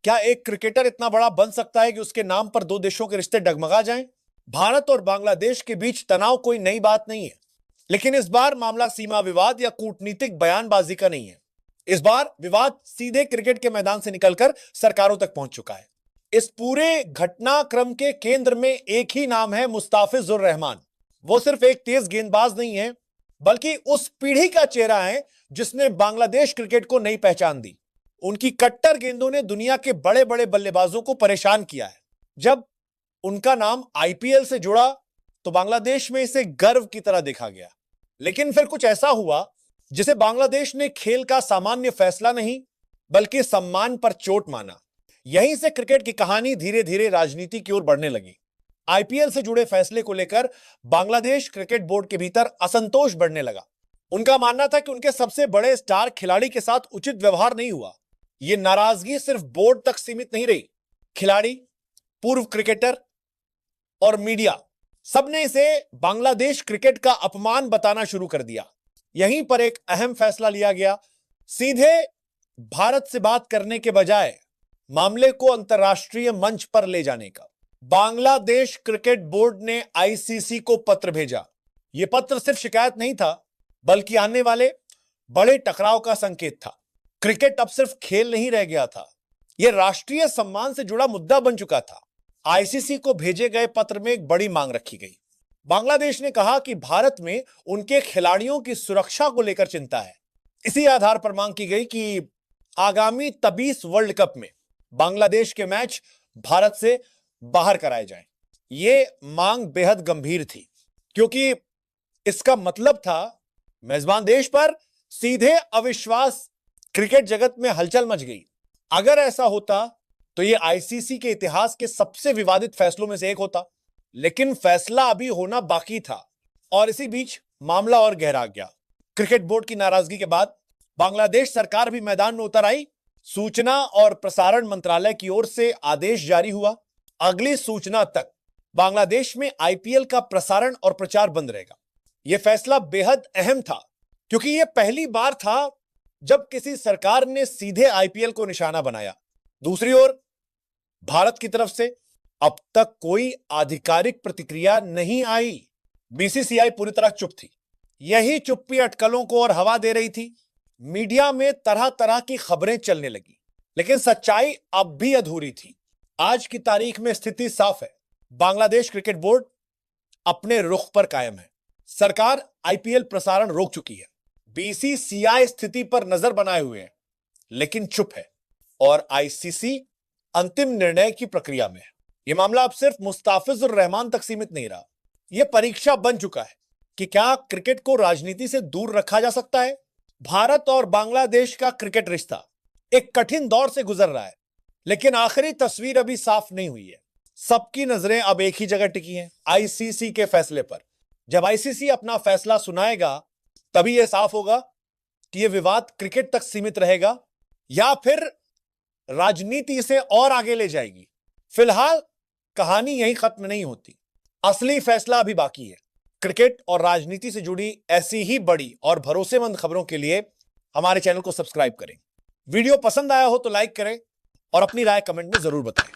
क्या एक क्रिकेटर इतना बड़ा बन सकता है कि उसके नाम पर दो देशों के रिश्ते डगमगा जाएं? भारत और बांग्लादेश के बीच तनाव कोई नई बात नहीं है, लेकिन इस बार मामला सीमा विवाद या कूटनीतिक बयानबाजी का नहीं है। इस बार विवाद सीधे क्रिकेट के मैदान से निकलकर सरकारों तक पहुंच चुका है। इस पूरे घटनाक्रम के केंद्र में एक ही नाम है, मुस्ताफिजुर रहमान। वो सिर्फ एक तेज गेंदबाज नहीं है, बल्कि उस पीढ़ी का चेहरा है जिसने बांग्लादेश क्रिकेट को नई पहचान दी। उनकी कट्टर गेंदों ने दुनिया के बड़े बड़े बल्लेबाजों को परेशान किया है। जब उनका नाम आईपीएल से जुड़ा तो बांग्लादेश में इसे गर्व की तरह देखा गया। लेकिन फिर कुछ ऐसा हुआ जिसे बांग्लादेश ने खेल का सामान्य फैसला नहीं बल्कि सम्मान पर चोट माना। यहीं से क्रिकेट की कहानी धीरे धीरे राजनीति की ओर बढ़ने लगी। आईपीएल से जुड़े फैसले को लेकर बांग्लादेश क्रिकेट बोर्ड के भीतर असंतोष बढ़ने लगा। उनका मानना था कि उनके सबसे बड़े स्टार खिलाड़ी के साथ उचित व्यवहार नहीं हुआ। यह नाराजगी सिर्फ बोर्ड तक सीमित नहीं रही। खिलाड़ी, पूर्व क्रिकेटर और मीडिया सबने इसे बांग्लादेश क्रिकेट का अपमान बताना शुरू कर दिया। यहीं पर एक अहम फैसला लिया गया। सीधे भारत से बात करने के बजाय मामले को अंतर्राष्ट्रीय मंच पर ले जाने का बांग्लादेश क्रिकेट बोर्ड ने आईसीसी को पत्र भेजा। यह पत्र सिर्फ शिकायत नहीं था, बल्कि आने वाले बड़े टकराव का संकेत था। क्रिकेट अब सिर्फ खेल नहीं रह गया था, यह राष्ट्रीय सम्मान से जुड़ा मुद्दा बन चुका था। आईसीसी को भेजे गए पत्र में एक बड़ी मांग रखी गई। बांग्लादेश ने कहा कि भारत में उनके खिलाड़ियों की सुरक्षा को लेकर चिंता है। इसी आधार पर मांग की गई कि आगामी 23 वर्ल्ड कप में बांग्लादेश के मैच भारत से बाहर कराए जाएं। यह मांग बेहद गंभीर थी, क्योंकि इसका मतलब था मेजबान देश पर सीधे अविश्वास। क्रिकेट जगत में हलचल मच गई। अगर ऐसा होता तो यह आईसीसी के इतिहास के सबसे विवादित फैसलों में से एक होता, लेकिन फैसला अभी होना बाकी था। और इसी बीच मामला और गहरा गया। क्रिकेट बोर्ड की नाराजगी के बाद बांग्लादेश सरकार भी मैदान में उतर आई। सूचना और प्रसारण मंत्रालय की ओर से आदेश जारी हुआ, अगली सूचना तक बांग्लादेश में आईपीएल का प्रसारण और प्रचार बंद रहेगा। यह फैसला बेहद अहम था, क्योंकि यह पहली बार था जब किसी सरकार ने सीधे आईपीएल को निशाना बनाया। दूसरी ओर भारत की तरफ से अब तक कोई आधिकारिक प्रतिक्रिया नहीं आई। बीसीसीआई पूरी तरह चुप थी। यही चुप्पी अटकलों को और हवा दे रही थी। मीडिया में तरह तरह की खबरें चलने लगी, लेकिन सच्चाई अब भी अधूरी थी। आज की तारीख में स्थिति साफ है। बांग्लादेश क्रिकेट बोर्ड अपने रुख पर कायम है। सरकार आईपीएल प्रसारण रोक चुकी है। बीसीसीआई स्थिति पर नजर बनाए हुए है, लेकिन चुप है। और आईसीसी अंतिम निर्णय की प्रक्रिया में है। यह मामला अब सिर्फ मुस्ताफिजुर रहमान तक सीमित नहीं रहा। यह परीक्षा बन चुका है कि क्या क्रिकेट को राजनीति से दूर रखा जा सकता है। भारत और बांग्लादेश का क्रिकेट रिश्ता एक कठिन दौर से गुजर रहा है, लेकिन आखिरी तस्वीर अभी साफ नहीं हुई है। सबकी नजरें अब एक ही जगह टिकी हैं, आईसीसी के फैसले पर। जब आईसीसी अपना फैसला सुनाएगा, तभी यह साफ होगा कि यह विवाद क्रिकेट तक सीमित रहेगा या फिर राजनीति इसे और आगे ले जाएगी। फिलहाल कहानी यहीं खत्म नहीं होती। असली फैसला अभी बाकी है। क्रिकेट और राजनीति से जुड़ी ऐसी ही बड़ी और भरोसेमंद खबरों के लिए हमारे चैनल को सब्सक्राइब करें। वीडियो पसंद आया हो तो लाइक करें और अपनी राय कमेंट में जरूर बताएं।